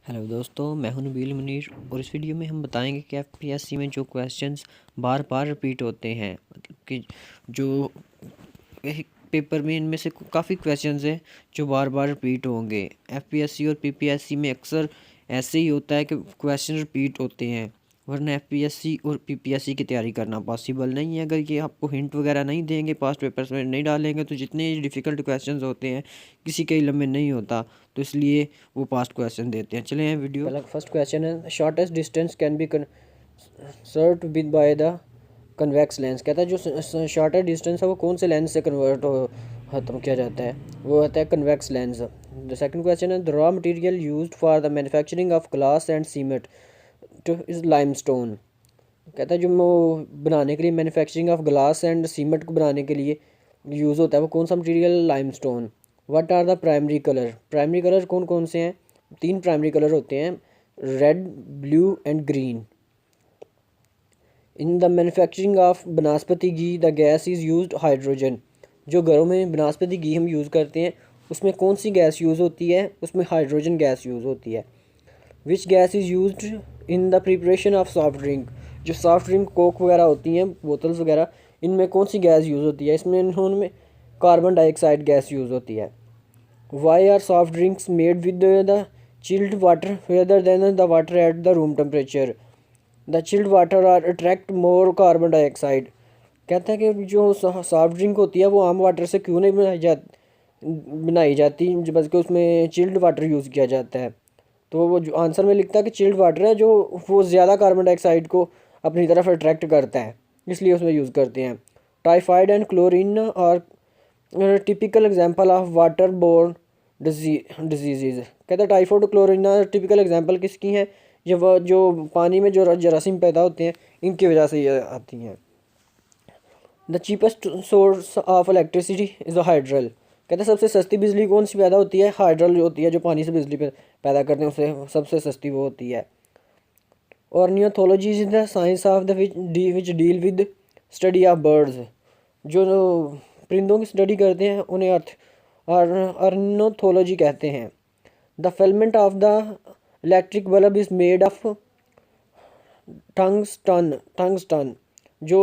Hello दोस्तों, मैं हूं नबील मुनीर और इस वीडियो में हम बताएंगे कि एफपीएससी में जो क्वेश्चंस बार बार रिपीट होते हैं, मतलब कि जो एक पेपर में इनमें से काफ़ी क्वेश्चंस हैं जो बार बार रिपीट होंगे। एफपीएससी और पीपीएससी में अक्सर ऐसे ही होता है कि क्वेश्चन रिपीट होते हैं, वरना एफपीएससी और पीपीएससी की तैयारी करना पॉसिबल नहीं है। अगर ये आपको हिंट वगैरह नहीं देंगे, पास्ट पेपर्स में नहीं डालेंगे, तो जितने डिफ़िकल्ट क्वेश्चंस होते हैं किसी के इल्म में नहीं होता, तो इसलिए वो पास्ट क्वेश्चन देते हैं। चलें वीडियो। पहला फर्स्ट क्वेश्चन है, shortest distance can be served with by the convex lens. कहता है जो शॉर्टेस्ट डिस्टेंस है वो कौन से लेंस से कन्वर्ट खत्म किया जाता है, वो होता है convex lens. The second question है, the raw material used for the manufacturing of glass and cement is limestone. कहता है जो बनाने के लिए manufacturing of glass and cement को बनाने के लिए यूज़ होता है वो कौन सा material, limestone. What are the primary colour, primary colour कौन कौन से हैं? 3 प्राइमरी कलर होते हैं, red, blue and green. In the manufacturing of vanaspati ghee the gas is used hydrogen. जो घरों में बनस्पति घी हम यूज़ करते हैं उसमें कौन सी गैस यूज़ होती है? उसमें हाइड्रोजन गैस यूज़ होती है। Which gas is used in the preparation of soft drink. जो सॉफ्ट ड्रिंक कोक वगैरह होती हैं, बोतल्स वगैरह, इनमें कौन सी गैस यूज़ होती है? इसमें इनमें कार्बन डाइऑक्साइड गैस यूज़ होती है। Why are soft drinks made with the chilled water rather than the water at the room temperature. The chilled water are attract more carbon dioxide. कहता है कि जो सॉफ्ट ड्रिंक होती है वो आम वाटर से क्यों नहीं बनाई जाती, बल्कि उसमें चिल्ड वाटर यूज़ किया जाता है। तो वो जो आंसर में लिखता है कि चिल्ड वाटर है जो वो ज़्यादा कार्बन डाइऑक्साइड को अपनी तरफ अट्रैक्ट करता है, इसलिए उसमें यूज़ करते हैं। टाइफाइड एंड क्लोरीन और typical example of water borne disease. कहता है टाइफाइड और क्लोरीन टिपिकल एग्जांपल किसकी हैं? ये वो जो पानी में जो जरासीम पैदा होते हैं इनकी वजह से ये आती हैं। The cheapest source of electricity is hydel. कहते हैं सबसे सस्ती बिजली कौन सी पैदा होती है? हाइड्रल होती है, जो पानी से बिजली पैदा करते हैं उससे सबसे सस्ती वो होती है। Ornithology is the science of the which deal with study of birds. जो परिंदों की स्टडी करते हैं उन्हें ऑर्नियोथोलॉजी कहते हैं। The filament of the electric bulb is made of tungsten. जो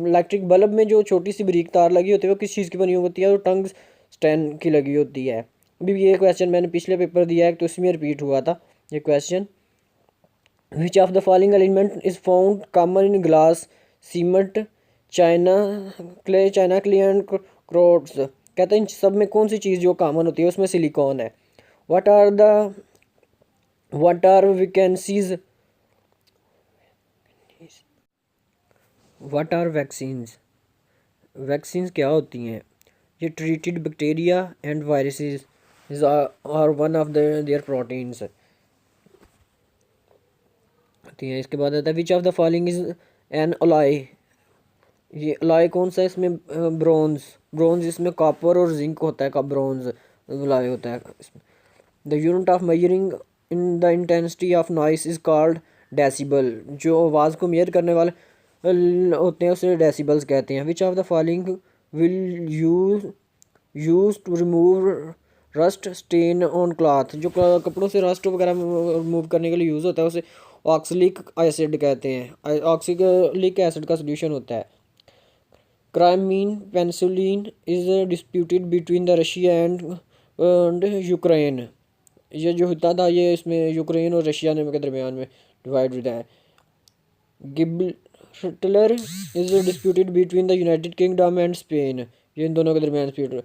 इलेक्ट्रिक बल्ब में जो छोटी सी बारीक तार लगी होती है वो किस चीज़ की बनी होती है? वो टंगस्टन की लगी होती है। अभी ये क्वेश्चन मैंने पिछले पेपर दिया है तो इसमें रिपीट हुआ था ये question. Which of the following element is found common in glass, cement, China clay and crores. कहते हैं इन सब में कौन सी चीज़ जो कॉमन होती है? उसमें सिलिकॉन है। What are vacancies, what are vaccines. Vaccines क्या होती हैं? ये treated bacteria and viruses are one of their proteins होती हैं। इसके बाद आता है which of the following is an alloy. ये अलॉय कौन सा है? इसमें ब्रोंज इसमें कॉपर और जिंक होता है, का ब्रोंज अलॉय होता है इसमें। The unit of measuring in the intensity of noise is called decibel. जो आवाज़ को मेजर करने वाले होते हैं उसे डेसिबल्स कहते हैं। Which of the following will use to remove rust stain on cloth. जो कपड़ों से रस्ट वगैरह रिमूव करने के लिए यूज़ होता है उसे ऑक्सलिक एसिड कहते हैं। ऑक्सलिक एसिड का सोल्यूशन होता है। Crimean peninsula is disputed between the Russia and Ukraine. ये जो होता था ये इसमें यूक्रेन और रशिया के दरमियान में डिवाइड होता है। Gibraltar is disputed between the United Kingdom and Spain. ये इन दोनों के दरमियान डिस्प्यूट।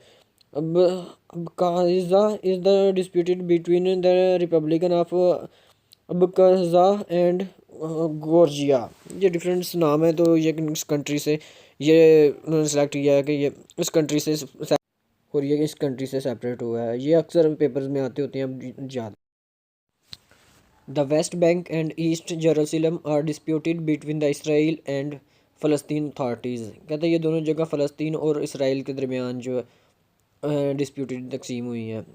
अब Abkhazia is the disputed between the republican of Abkhazia and Georgia. ये डिफरेंट नाम है, तो ये इस कंट्री से ये उन्होंने सेलेक्ट किया है कि ये इस कंट्री से और ये इस कंट्री से सेपरेट हुआ है। ये अक्सर पेपर्स में आते होते हैं अब ज़्यादा। The West Bank and East Jerusalem are disputed between the Israel and फ़लस्तीन अथॉरिटीज़। कहते हैं ये दोनों जगह फ़लस्तीन और इसराइल के दरमियान जो डिस्प्यूटेड तकसीम हुई हैं।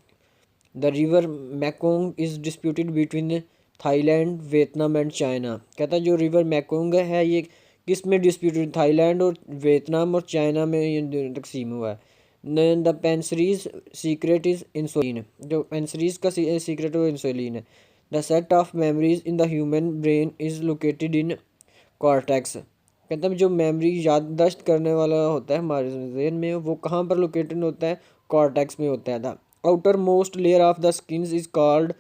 The river Mekong is disputed between Thailand, Vietnam and China. कहता है जो रिवर मैकोंग है ये किस में डिस्प्यूटेड? थाईलैंड और वियतनाम और चाइना में ये तकसीम हुआ है। The pancreas secret is insulin. जो पेंसरीज का सीक्रेट वो इंसुलिन है। The set of memories in the human brain is located in cortex. कहते हैं जो मेमोरी याददाश्त करने वाला होता है हमारे जहन में, वो कहाँ पर लोकेटेड होता है? कॉर्टेक्स में होता है। The outermost layer of the skin is called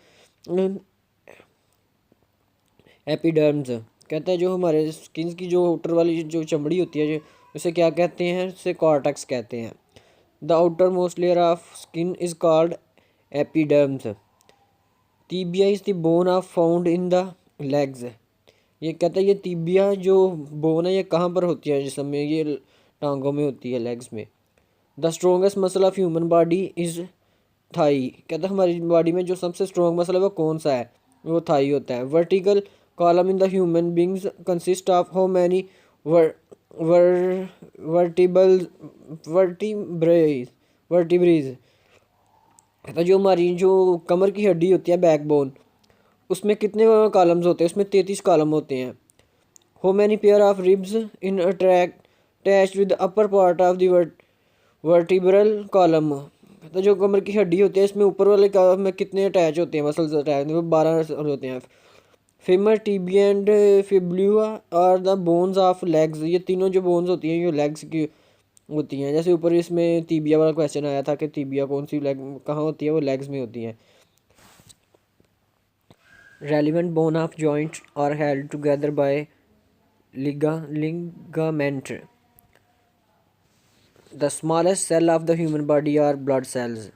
epidermis. कहता है जो हमारे स्किन की जो आउटर वाली जो चमड़ी होती है, जो उसे क्या कहते हैं? उसे कॉर्टेक्स कहते हैं। The outermost layer of skin is called epidermis. Tibia is the bone of found in the legs. ये कहता है ये टीबिया जो बोन है ये कहाँ पर होती है जिसमें? ये टांगों में होती है, लेग्स में। The strongest muscle of human body is thigh. कहता है हमारी बॉडी में जो सबसे स्ट्रॉन्ग मसल है वो कौन सा है? वो थाई होता है। Vertical column in the human beings consist of how many vertebrae. कहता जो हमारी जो कमर की हड्डी होती है, बैकबोन, उसमें कितने कॉलम्स होते हैं? उसमें 33 कॉलम होते हैं। How many pair of ribs in attached with upper part of the vertebral column. तो जो कमर की हड्डी होती है इसमें ऊपर वाले कॉलम में कितने अटैच होते हैं? मसल्स अटैच, वो 12 होते हैं। Femur, tibia and fibula are the bones of legs. ये तीनों जो बोन्स होती हैं ये लेग्स की होती हैं। जैसे ऊपर इसमें टिबिया वाला क्वेश्चन आया था कि टिबिया कौन सी लेग कहाँ होती है? वो लेग्स में होती है। Relevant bone of joint are held together by ligament. The smallest cell of the human body are blood cells.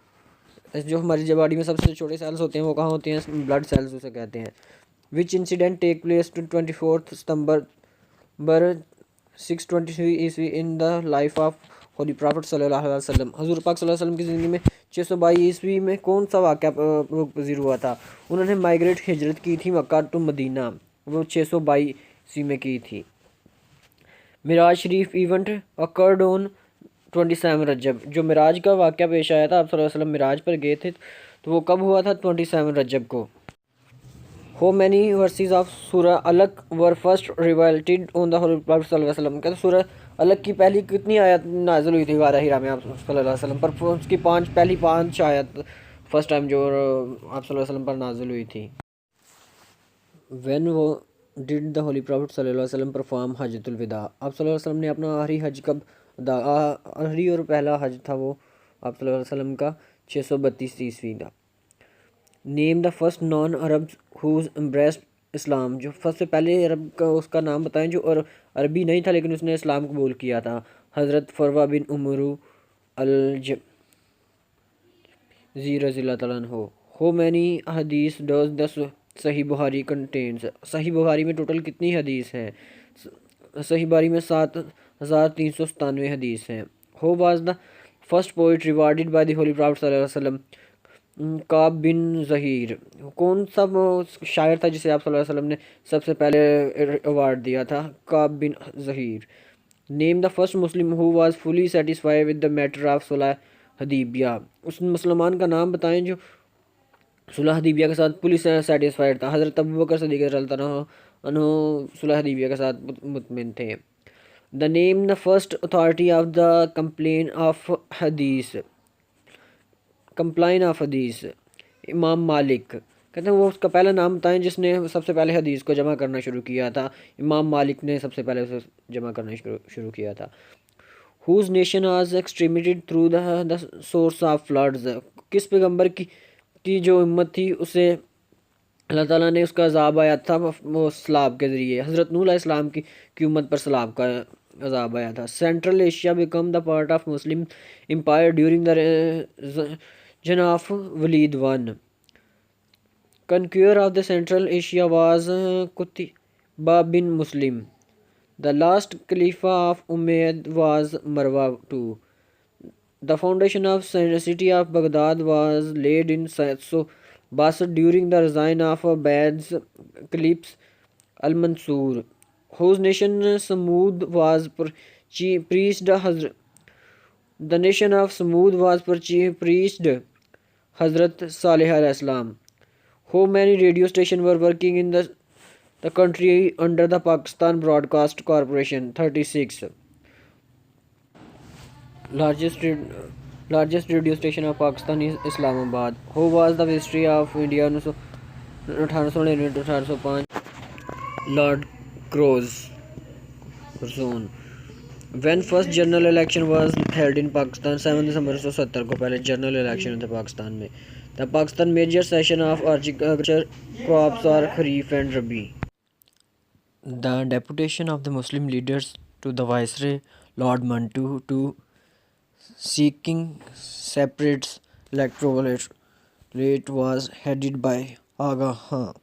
जो हमारी बॉडी में सबसे छोटे सेल्स होते हैं वो कहाँ होते हैं? ब्लड सेल्स उसे कहते हैं। विच इंसिडेंट टेक प्लेस टू 24 सितंबर 623 ईस्वी in the life of Holi prophet सल्लल्लाहु अलैहि वसल्लम। हजूर पाक सल्लल्लाहु अलैहि वसल्लम की ज़िंदगी में 622 ईस्वी में कौन सा वाक़या पज़ीर हुआ था? उन्होंने माइग्रेट हिजरत की थी मक्का टू मदीना, वो 622 ईस्वी में की थी। मिराज शरीफ इवेंट अकर्ड ऑन 27 रजब। जो मिराज का वाक़या पेश आया था, आप सल्लल्लाहु अलैहि वसल्लम मिराज पर गए थे, तो वो कब हुआ था? 27 रजब को। How many verses of Surah Alaq were first revealed on the holy prophet सल्लल्लाहु अलैहि वसल्लम। कहते सूरह अलक की पहली कितनी आयत नाज़िल हुई थी गारा हिरा में आप सल्लल्लाहु अलैहि वसल्लम पर? उसकी पहली पाँच आयत फर्स्ट टाइम जो आप सल्लल्लाहु अलैहि वसल्लम पर नाज़िल हुई थी। व्हेन वो डिड द होली प्रॉफिट सल्लल्लाहु अलैहि वसल्लम परफॉर्म हज्जतुल विदा। आप सल्लल्लाहु अलैहि वसल्लम ने अपना आखिरी हज कब आखिरी और पहला हज था वो आप सल्लल्लाहु अलैहि वसल्लम का 632 ईस्वी का। Name the first non Arab who embraced Islam. जो फर्स्ट से पहले अरब का उसका नाम बताएं जो अरबी नहीं था लेकिन उसने इस्लाम कबूल किया था। हज़रत फरवा बिन उमरू अलजी रज़ियल्लाहु तआला अन्हु। हाउ मैनी हदीस डज द सही बुखारी कंटेन्स। सही बुखारी में टोटल कितनी हदीस हैं? सही बुखारी में 7397 हदीस हैं। How was the first poet rewarded by the holy prophet सल्लल्लाहु अलैहि वसल्लम? काब बिन ज़हीर। कौन सा शायर था जिसे आप सल्लल्लाहु अलैहि वसल्लम ने सबसे पहले अवार्ड दिया था? Kaab bin Zuhair. Name the first Muslim who was fully satisfied with the matter of Sulh Hudaibiya. उस मुसलमान का नाम बताएं जो सुलह हदीबिया के साथ पुलिस सेटिस्फाइड था। हज़रत अबू बकर सिद्दीक़ रज़ियल्लाहु अन्हु सुलह हदीबिया के साथ मुतमिन थे। The name the first authority of the complain of हदीस। कंप्लाइन ऑफ हदीस। इमाम मालिक। कहते हैं वो उसका पहला नाम बताएं जिसने सबसे पहले हदीस को जमा करना शुरू किया था। इमाम मालिक ने सबसे पहले उसे जमा करना शुरू किया था। Which nation was exterminated through the source of floods. किस पैगंबर की जो उम्मत थी उसे अल्लाह ताला ने उसका अजाब आया था वो सैलाब के ज़रिए। हज़रत नूह अलैहिस्सलाम की उम्मत पर सैलाब का अजाब आया था। Central Asia become the part of Muslim empire during the जन of Walid one. conqueror of the Central Asia was Qutbah bin Muslim. The last Khalifa of Umayyad was Marwa II. The foundation of city of Baghdad was laid in Basra during the reign of Abbad's Caliph al-Mansur, whose nation Samud was priest. The nation of Samud was priest Hazrat Salih al-Islam. How many radio stations were working in the country under the Pakistan Broadcast Corporation? 36. Largest radio station of Pakistan is Islamabad. Who was the history of India 1899 to 1805 Lord Curzon When first general election was held in Pakistan 7 दिसंबर 1970 को पहले general election थे पाकिस्तान में. The Pakistan major session of agriculture crops are Kharif and Rabi. The deputation of the Muslim leaders to the Viceroy Lord Mantu to seeking separate electorate was headed by Aga Khan,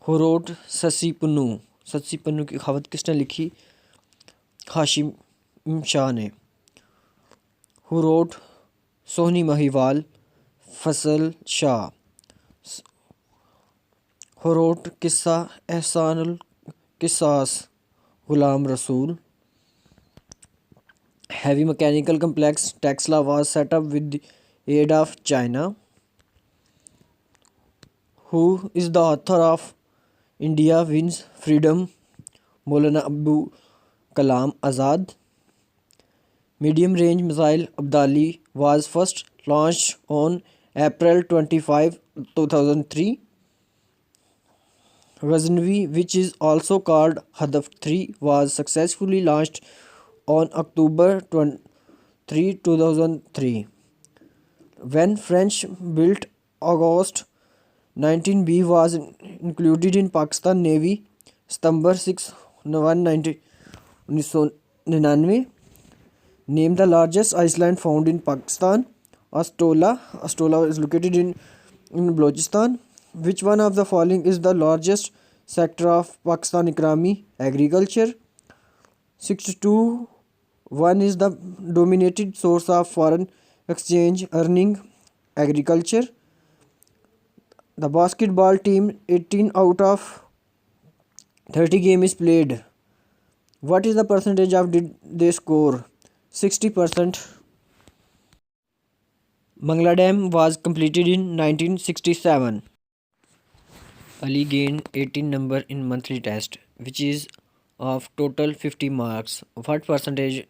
who wrote Sassi Punnu. Shashi Pannu की खबत किसने लिखी? हाशिम शाह ने. Who wrote सोहनी महिवाल? फसल Shah. Who wrote किस्सा Ehsanul किसास? Ghulam Rasool. Heavy mechanical complex Tesla was set up with the aid of China. Who is the author of India Wins Freedom? Maulana Abul Kalam Azad. Medium range missile Abdali was first launched on April 25, 2003. Ghaznavi, which is also called Hadaf 3, was successfully launched on October 23, 2003. When French built August 19B was included in Pakistan Navy September 6, 1999. Name the largest island found in Pakistan. Astola. Astola is located in Balochistan. Which one of the following is the largest sector of Pakistan economy? Agriculture. 62. One is the dominated source of foreign exchange earning. Agriculture. The basketball team 18 out of 30 games played. What is the percentage of did they score? 60%. Mangla Dam was completed in 1967. Ali gained 18 number in monthly test, which is of total 50 marks. What percentage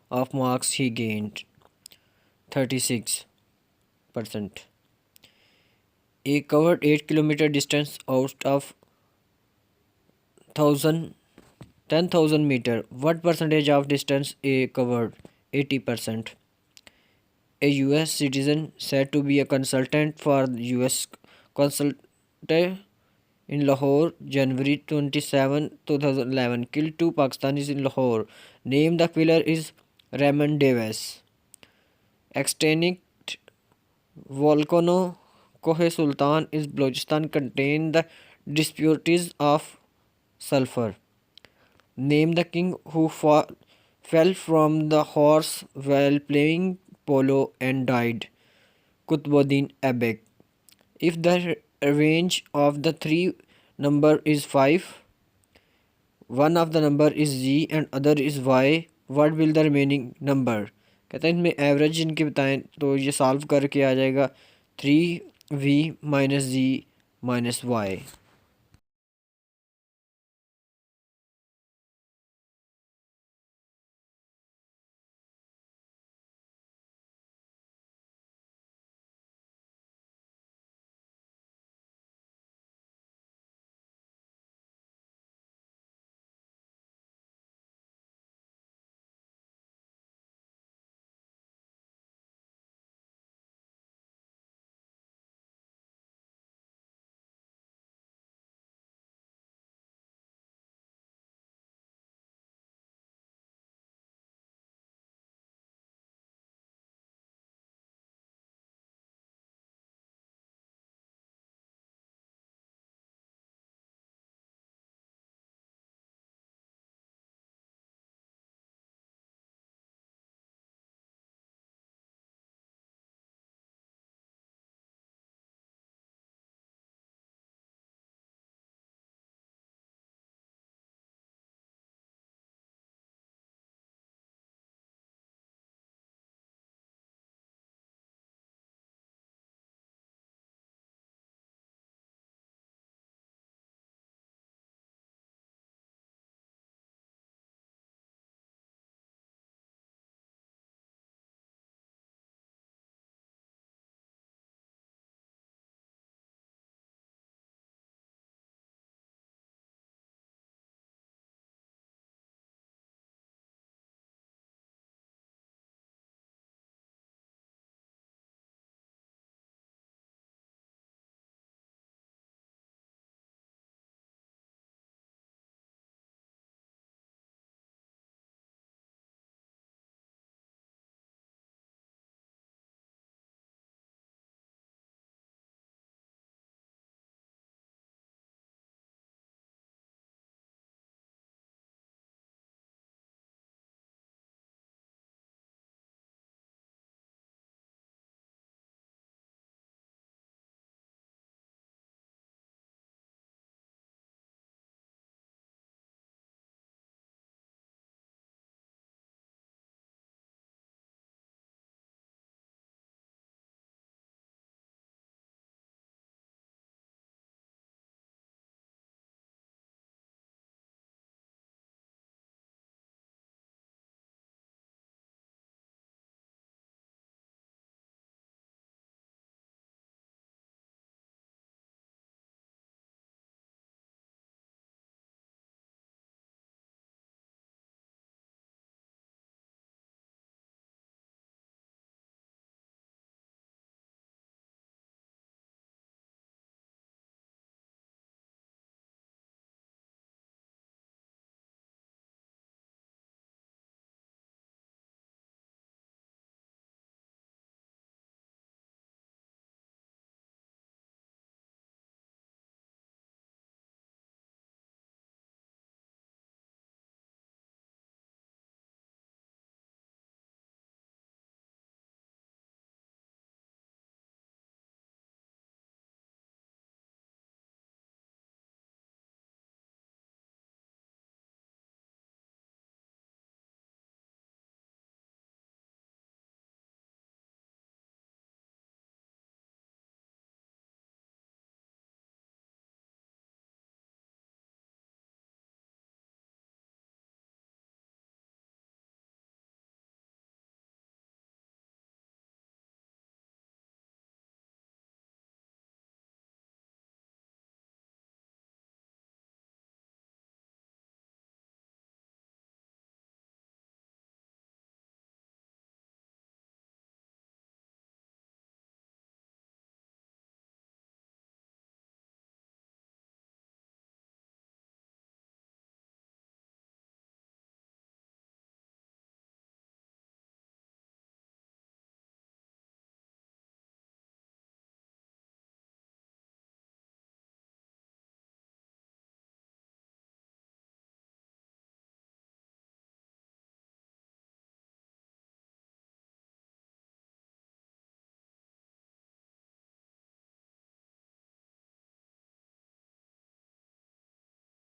of marks he gained? 36%. A covered 8 kilometer distance out of 10,000 meter. What percentage of distance A covered? 80%. A US citizen said to be a consultant for US consulate in Lahore, January 27, 2011, killed 2 Pakistanis in Lahore. Name the killer is Raymond Davis. Extinct volcano Kohe Sultan is Balochistan contain the disputes of sulfur. Name the king who fell from the horse while playing polo and died. Qutbuddin Aibak. If the range of the 3 number is 5, one of the number is z and other is y, what will the remaining number? कहते हैं इनमें average इनके बताएं तो ये solve करके आ जाएगा 3v - z - y.